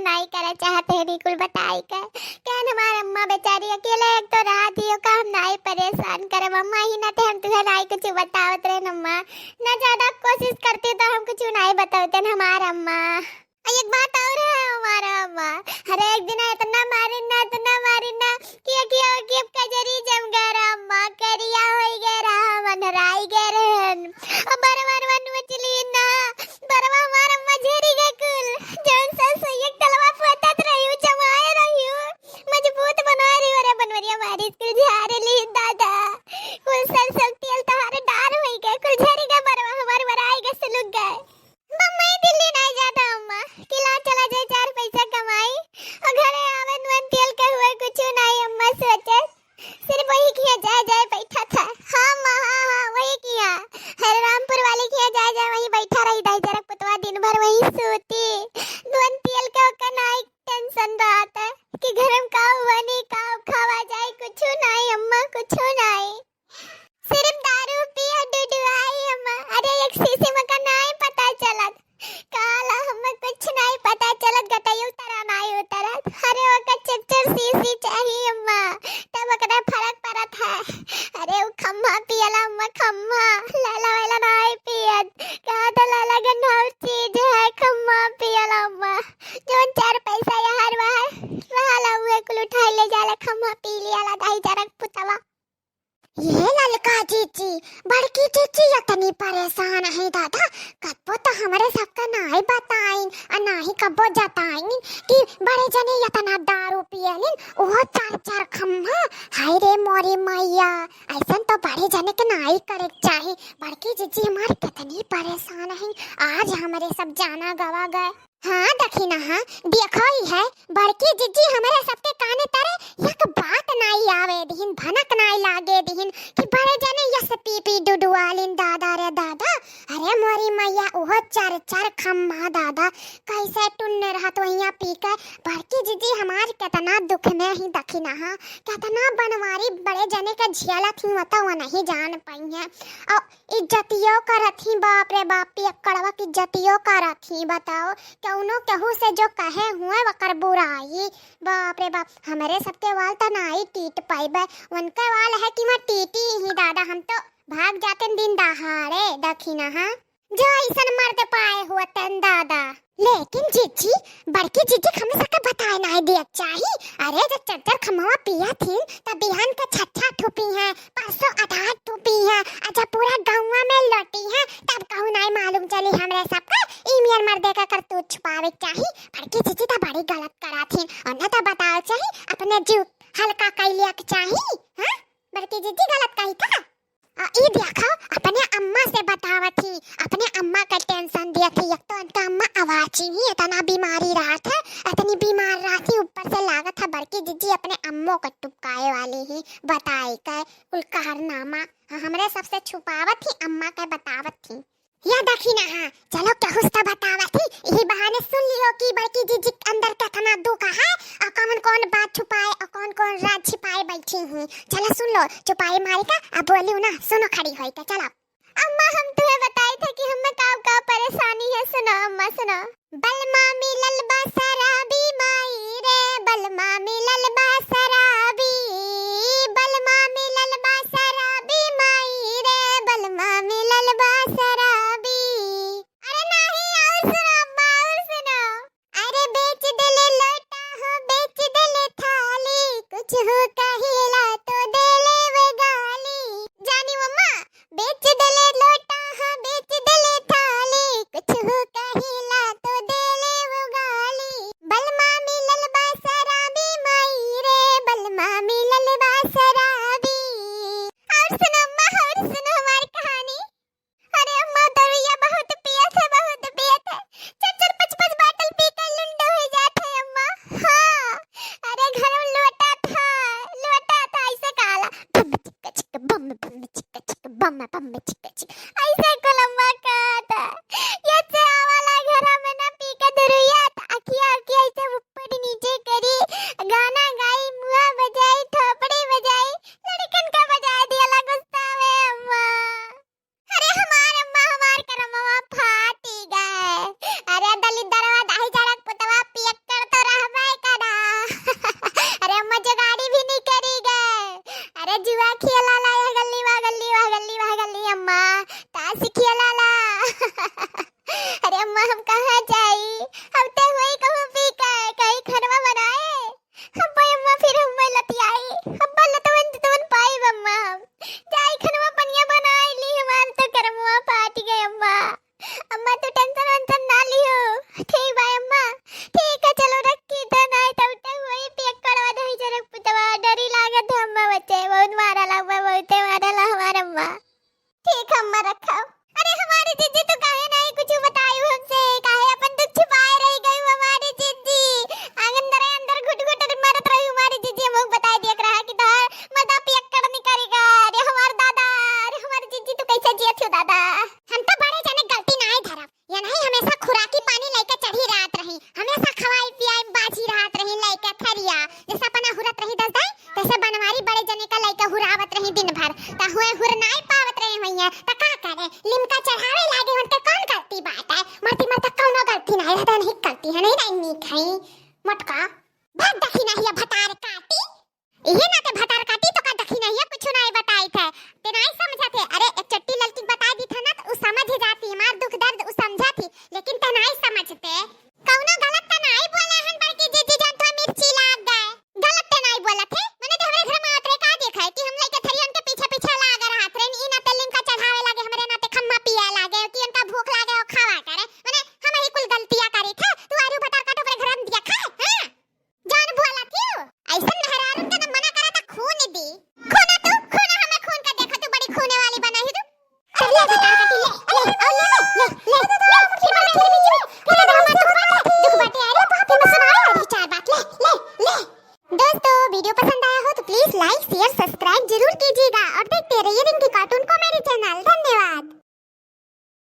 नहीं करे चाहते हैं कुल बताई का कहन हमार अम्मा बेचारी अकेले एक तो रात ही का हम नहीं परेशान करे अम्मा ही ना थे हम तुझे नहीं कुछ बतावत रहे अम्मा ना ज्यादा कोशिश करती तो हम कुछ नहीं बताते हमार अम्मा। एक बात और है हमारा अम्मा हर एक दिन इतना मारी ना कि कजरी जम गया अम्मा करिया हो गया मन राई गए अब बार वन मछली ना बरवा हमार अम्मा झेरी गए कुल जौन सा एक तलवा पतात रही हूं जमाए रही हूं मजबूत बना रही हो रे बनवरिया मारी कुल झारे ली दादा कुल सर तेल तहारे डार होई गए कुल झेरी गए बरवा हमार बराई गए सुलग गए मम्मी दिल्ली नहीं जाता अम्मा किला चला जाए 4 पैसा कमाई और घरे आवे नुन तेल का हुआ कुछ नहीं अम्मा सोचे सिर्फ वही किया जाए बैठा था। हाँ माँ हाँ वही किया हरे रामपुर वाले किया जाए वही बैठा रही दाई जरा पुतवा दिन भर वही सोती नुन तेल का नहीं टेंशन रहता कि घर में का हुआ नहीं का खावा जाए कुछ नहीं अम्मा कुछ नहीं सिर्फ दारू पिया डुडुआई अम्मा अरे एक शीशे में का नहीं पता चला काला हमें कुछ नहीं पता चलत गटाई उतरा नहीं उतरत अरे ओका चच्चर शीशी चाहिए अम्मा तब ओकरा फर्क पड़त है अरे वो खम्मा पियला अम्मा खम्मा लाला वाला नहीं पियत कहा तो लाला गन्नाव चीज है खम्मा पियला अम्मा जोन 4 पैसा यार वाला हुए कुल उठा ले जाला खम्मा पी लिया ला दाई जरक पुतवा ये ललका चीची बड़की चीची इतनी परेशान है दादा कब्बो तो हमारे सबका नहीं बताइन और नहीं कब्बो जताइन कि बड़े जने इतना दारू पियलिन ओह 4 खम्मा हाय रे मोरी मैया ऐसा तो बड़े जने के नहीं करे चाहे बड़की चीची हमारी कितनी परेशान है आज हमारे सब जाना गवा गए। हाँ दखिना हाँ देखो ही है बड़की जिज्जी हमारे सबके काने तरे एक बात नहीं आवे दिहिन भनक नहीं लागे दिहिन कि बड़े जने यस पी डुडुआलिन दादा रे दादा अरे मोरी मैया ओह 4 खम्मा दादा कैसे टुन्ने रहत वहिया पी के बड़की जिज्जी हमार कितना दुख में ही दखिना हाँ कितना बनवारी बड़े जने का झियाला थी वता वो नहीं जान पाई है और इज्जतियों करथी बाप रे बाप पियकड़वा की इज्जतियों करथी बताओ कौनो कहू से जो कहे हुए वकर बुराई बाप रे बाप हमारे सबके वाल तो नहीं टीट पाइबे उनका वाल है कि मैं टीटी ही दादा हम तो भाग जाते दिन दहाड़े दखिना हाँ जो ऐसा मर्द पाए हुआ तन दादा लेकिन जीजी बड़की जीजी हमें सबके बताए नहीं दिया चाहिए अरे जब 4 खम्मा पिया थी तब बिहान का 6 ठुपी है 508 ठुपी है अच्छा पूरा गाँव में लौटी है तब कहूँ नहीं मालूम चली हमारे सबका ईमियर मर्दे का करतूत छुपावे चाहिए बड़की जीजी तो बड़ी गलत करा थी और न तो बताओ चाहिए अपने जीव हल्का कर लिया चाहिए हाँ बड़की जीजी गलत कही था ये देखो अपने अम्मा से बतावा थी अपने अम्मा का टेंशन दिया थी एक तो उनका अम्मा आवाज ही नहीं इतना बीमारी रहा था इतनी बीमार रहा थी ऊपर से लागत था बड़की जीजी अपने अम्मों को टुपकाए वाली ही बताई का कुल कारनामा हमरे सबसे छुपावत थी अम्मा का बतावत थी या दखिना हाँ चलो क्या बतावा थी यही बहाने सुन लियो कि बड़की जीजी अंदर कितना दुख है और कौन बात छुपाए और कौन राज छिपाए बैठी हूँ चलो सुन लो छुपाई मारी का अब बोलियो ना सुनो खड़ी होई का चलो अम्मा हम तुम्हें बताए थे कि हमें का परेशानी है सुनो अम्मा सुनो बलमा मिलल बा शराबी माई रे बलमा मिलल बा शराबी बलमा मिलल बा शराबी माई रे बलमा मिलल बा शराबी अरे नहीं और सुनो अम्मा और सुनो अरे बेच देले लोटा हो बेच देले थाली कुछ हो कहिला तो देले वे गाली जानी मम्मा बेच देले लोटा हो बेच देले थाली कुछ हो कहिला तो देले वो गाली बलमा मिलल बा शराबी माई रे बलमा मिलल बा शराबी और सुनो अम्मा और सुनो हमारी कहानी अरे अम्मा दरिया बहुत पिए थे 4-5 बोतल पी कर लुंडा हो जाते अम्मा हाँ अरे घर में लोटा था ऐसे काला बम चिक्का चिक्का बम चिक्का ऐसे कोलम्मा कहा था ये से वाला घर में ना पी के दरिया अखिया ऐसे ऊपर नीचे करी गाना गाई मुआ बजाई थोपड़ी बजाई लड़कन का बजा दिया लगुस्ता में अम्मा अरे हमार करमवा फाटी गए अरे दलित दरवा दाही जरक पुतवा पियक्कर तो भात दखी नहीं भतार काटी ये ना ते भतार काटी तो का दखी नहीं कुछ नहीं बताई थे ते नहीं समझा थे। अरे एक चट्टी लड़की बता दी था ना तो उ समझ ही जाती मार दुख दर्द उ समझा थी लेकिन ते नहीं समझते कौनो गलत तो नहीं बोले हन बल्कि जीजी जान तो मिर्ची लाग गए गलत तो नहीं बोला थे मैंने तो हमारे घर में आतरे का देखा है कि हम लइके थरियन के पीछे पीछे लाग रहा थे ई ना तेलिन का चढ़ावे लागे हमरे ना ते खम्मा पिया लागे कि उनका भूख लागे और खावा करे माने हम ही कुल गलतियां करी थे तू आरू बता काटो पर घर में दिया खा हां जान बोला थी ऐसा मेहरारू के मना करा था खून दी खून तू खून हमें खून का देखो तू बड़ी खूने वाली बना है तू चल ले बता काटी ले और ले फिर मैं तेरे बीच में फिर तो दुख बाटे आ रहे फिर मैं सुनाऊं और चार बात ले दोस्तों वीडियो पसंद आया हो तो प्लीज लाइक शेयर सब्सक्राइब जरूर कीजिएगा और देखते रहिए रिंकी कार्टून कॉमेडी चैनल। धन्यवाद।